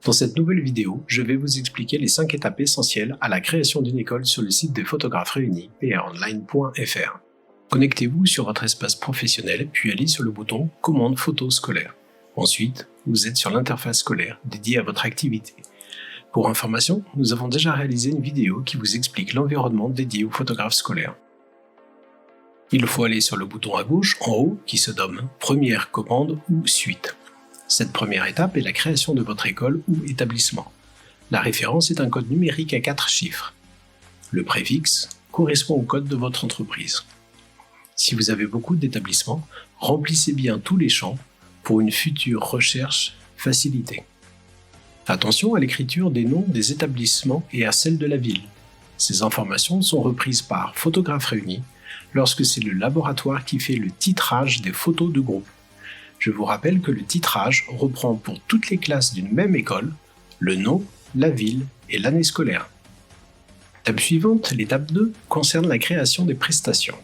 Dans cette nouvelle vidéo, je vais vous expliquer les 5 étapes essentielles à la création d'une école sur le site des photographes réunis, paonline.fr. Connectez-vous sur votre espace professionnel, puis allez sur le bouton « Commande photo scolaire ». Ensuite, vous êtes sur l'interface scolaire dédiée à votre activité. Pour information, nous avons déjà réalisé une vidéo qui vous explique l'environnement dédié aux photographes scolaires. Il faut aller sur le bouton à gauche, en haut, qui se nomme « Première commande » ou « Suite ». Cette première étape est la création de votre école ou établissement. La référence est un code numérique à 4 chiffres. Le préfixe correspond au code de votre entreprise. Si vous avez beaucoup d'établissements, remplissez bien tous les champs pour une future recherche facilitée. Attention à l'écriture des noms des établissements et à celle de la ville. Ces informations sont reprises par Photographes Réunis lorsque c'est le laboratoire qui fait le titrage des photos de groupe. Je vous rappelle que le titrage reprend pour toutes les classes d'une même école le nom, la ville et l'année scolaire. L'étape suivante, l'étape 2, concerne la création des prestations.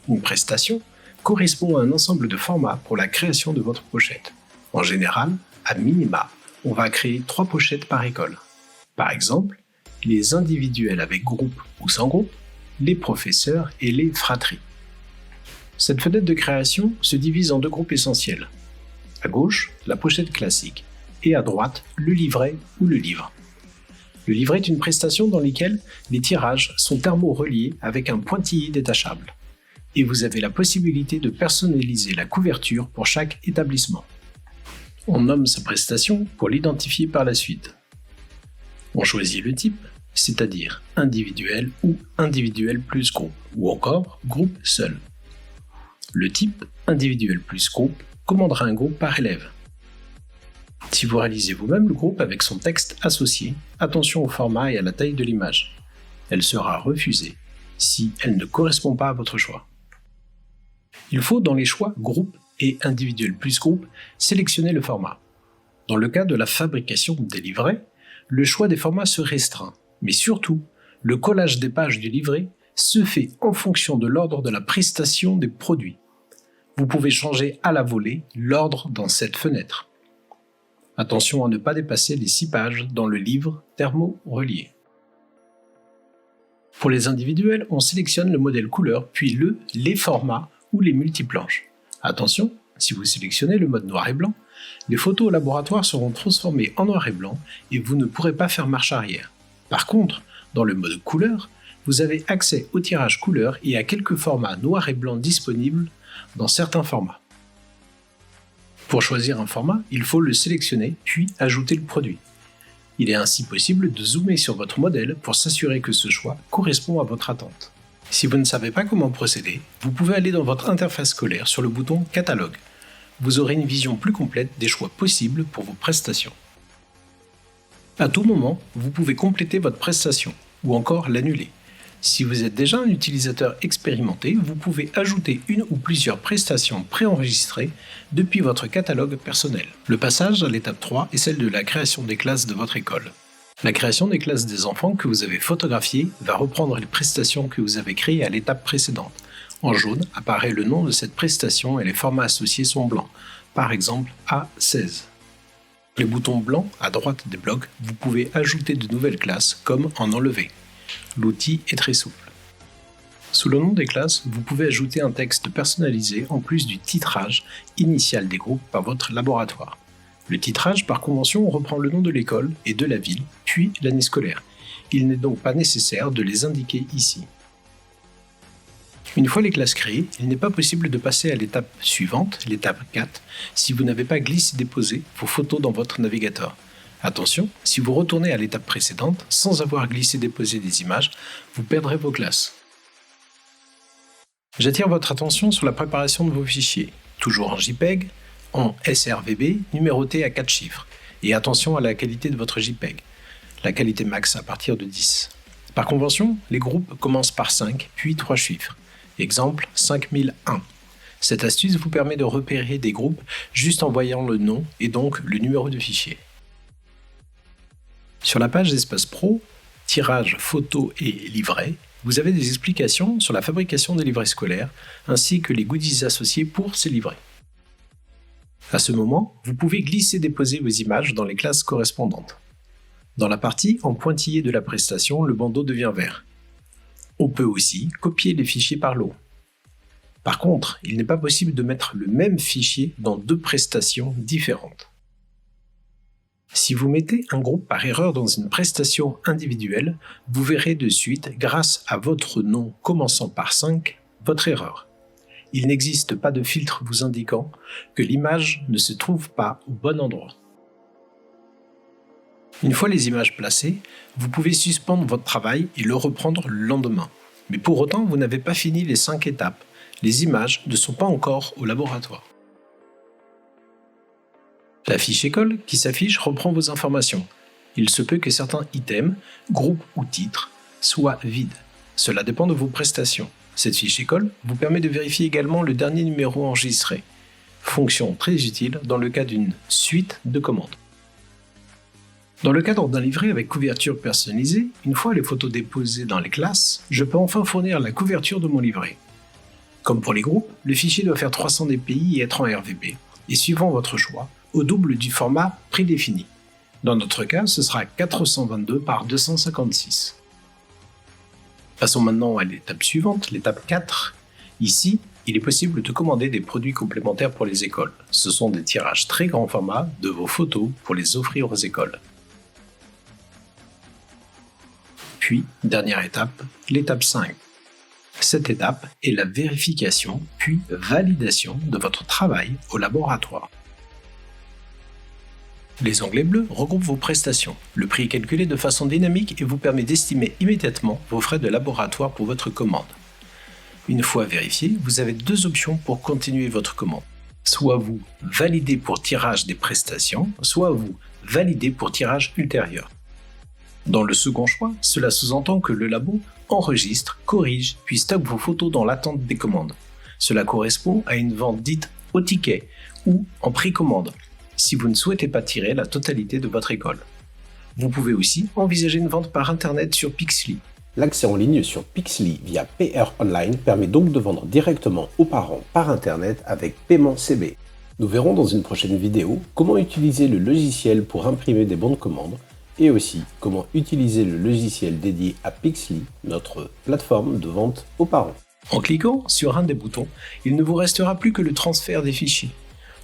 Une prestation correspond à un ensemble de formats pour la création de votre pochette. En général, à minima, on va créer 3 pochettes par école. Par exemple, les individuels avec groupe ou sans groupe, les professeurs et les fratries. Cette fenêtre de création se divise en 2 groupes essentiels. À gauche, la pochette classique, et à droite, le livret ou le livre. Le livret est une prestation dans laquelle les tirages sont thermo-reliés avec un pointillé détachable. Et vous avez la possibilité de personnaliser la couverture pour chaque établissement. On nomme sa prestation pour l'identifier par la suite. On choisit le type, c'est-à-dire individuel ou individuel plus groupe, ou encore groupe seul. Le type individuel plus groupe commandera un groupe par élève. Si vous réalisez vous-même le groupe avec son texte associé, attention au format et à la taille de l'image. Elle sera refusée si elle ne correspond pas à votre choix. Il faut, dans les choix groupe et individuel plus groupe, sélectionner le format. Dans le cas de la fabrication des livrets, le choix des formats se restreint, mais surtout, le collage des pages du livret se fait en fonction de l'ordre de la prestation des produits. Vous pouvez changer à la volée l'ordre dans cette fenêtre. Attention à ne pas dépasser les 6 pages dans le livre thermo-relié. Pour les individuels, on sélectionne le modèle couleur, puis les formats ou les multiplanches. Attention, si vous sélectionnez le mode noir et blanc, les photos au laboratoire seront transformées en noir et blanc et vous ne pourrez pas faire marche arrière. Par contre, dans le mode couleur, vous avez accès au tirage couleur et à quelques formats noir et blanc disponibles dans certains formats. Pour choisir un format, il faut le sélectionner puis ajouter le produit. Il est ainsi possible de zoomer sur votre modèle pour s'assurer que ce choix correspond à votre attente. Si vous ne savez pas comment procéder, vous pouvez aller dans votre interface scolaire sur le bouton Catalogue. Vous aurez une vision plus complète des choix possibles pour vos prestations. À tout moment, vous pouvez compléter votre prestation ou encore l'annuler. Si vous êtes déjà un utilisateur expérimenté, vous pouvez ajouter une ou plusieurs prestations préenregistrées depuis votre catalogue personnel. Le passage à l'étape 3 est celle de la création des classes de votre école. La création des classes des enfants que vous avez photographiées va reprendre les prestations que vous avez créées à l'étape précédente. En jaune apparaît le nom de cette prestation et les formats associés sont blancs, par exemple A16. Les boutons blancs à droite des blocs, vous pouvez ajouter de nouvelles classes comme en enlever. L'outil est très souple. Sous le nom des classes, vous pouvez ajouter un texte personnalisé en plus du titrage initial des groupes par votre laboratoire. Le titrage, par convention, reprend le nom de l'école et de la ville, puis l'année scolaire. Il n'est donc pas nécessaire de les indiquer ici. Une fois les classes créées, il n'est pas possible de passer à l'étape suivante, l'étape 4, si vous n'avez pas glissé-déposé vos photos dans votre navigateur. Attention, si vous retournez à l'étape précédente sans avoir glissé-déposé des images, vous perdrez vos classes. J'attire votre attention sur la préparation de vos fichiers, toujours en JPEG, en sRVB, numéroté à 4 chiffres, et attention à la qualité de votre JPEG, la qualité max à partir de 10. Par convention, les groupes commencent par 5, puis 3 chiffres. Exemple 5001. Cette astuce vous permet de repérer des groupes juste en voyant le nom et donc le numéro de fichier. Sur la page d'Espace Pro, tirage, photos et livrets, vous avez des explications sur la fabrication des livrets scolaires ainsi que les goodies associés pour ces livrets. À ce moment, vous pouvez glisser-déposer vos images dans les classes correspondantes. Dans la partie en pointillé de la prestation, le bandeau devient vert. On peut aussi copier les fichiers par lot. Par contre, il n'est pas possible de mettre le même fichier dans deux prestations différentes. Si vous mettez un groupe par erreur dans une prestation individuelle, vous verrez de suite, grâce à votre nom commençant par 5, votre erreur. Il n'existe pas de filtre vous indiquant que l'image ne se trouve pas au bon endroit. Une fois les images placées, vous pouvez suspendre votre travail et le reprendre le lendemain. Mais pour autant, vous n'avez pas fini les 5 étapes. Les images ne sont pas encore au laboratoire. La fiche école qui s'affiche reprend vos informations. Il se peut que certains items, groupes ou titres soient vides. Cela dépend de vos prestations. Cette fiche école vous permet de vérifier également le dernier numéro enregistré. Fonction très utile dans le cas d'une suite de commandes. Dans le cadre d'un livret avec couverture personnalisée, une fois les photos déposées dans les classes, je peux enfin fournir la couverture de mon livret. Comme pour les groupes, le fichier doit faire 300 dpi et être en RVP, et suivant votre choix, au double du format prédéfini. Dans notre cas, ce sera 422 par 256. Passons maintenant à l'étape suivante, l'étape 4. Ici, il est possible de commander des produits complémentaires pour les écoles. Ce sont des tirages très grand format de vos photos pour les offrir aux écoles. Puis, dernière étape, l'étape 5. Cette étape est la vérification puis validation de votre travail au laboratoire. Les onglets bleus regroupent vos prestations. Le prix est calculé de façon dynamique et vous permet d'estimer immédiatement vos frais de laboratoire pour votre commande. Une fois vérifié, vous avez deux options pour continuer votre commande. Soit vous validez pour tirage des prestations, soit vous validez pour tirage ultérieur. Dans le second choix, cela sous-entend que le labo enregistre, corrige, puis stocke vos photos dans l'attente des commandes. Cela correspond à une vente dite au ticket ou en précommande, si vous ne souhaitez pas tirer la totalité de votre école. Vous pouvez aussi envisager une vente par internet sur Pixly. L'accès en ligne sur Pixly via PR Online permet donc de vendre directement aux parents par internet avec paiement CB. Nous verrons dans une prochaine vidéo comment utiliser le logiciel pour imprimer des bons de commande et aussi comment utiliser le logiciel dédié à Pixly, notre plateforme de vente aux parents. En cliquant sur un des boutons, il ne vous restera plus que le transfert des fichiers.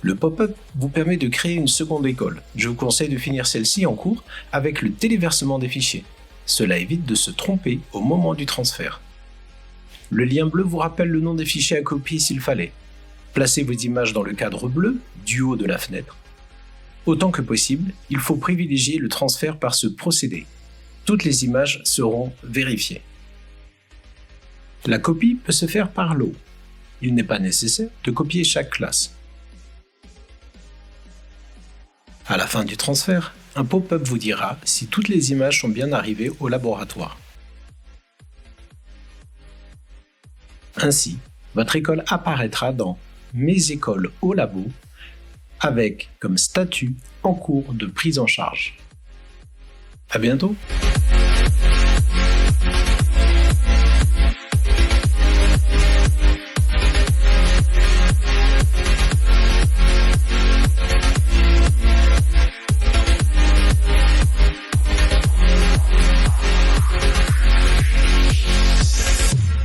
Le pop-up vous permet de créer une seconde école. Je vous conseille de finir celle-ci en cours avec le téléversement des fichiers. Cela évite de se tromper au moment du transfert. Le lien bleu vous rappelle le nom des fichiers à copier s'il fallait. Placez vos images dans le cadre bleu du haut de la fenêtre. Autant que possible, il faut privilégier le transfert par ce procédé. Toutes les images seront vérifiées. La copie peut se faire par lot. Il n'est pas nécessaire de copier chaque classe. À la fin du transfert, un pop-up vous dira si toutes les images sont bien arrivées au laboratoire. Ainsi, votre école apparaîtra dans « Mes écoles au labo » avec comme statut « En cours de prise en charge ». À bientôt!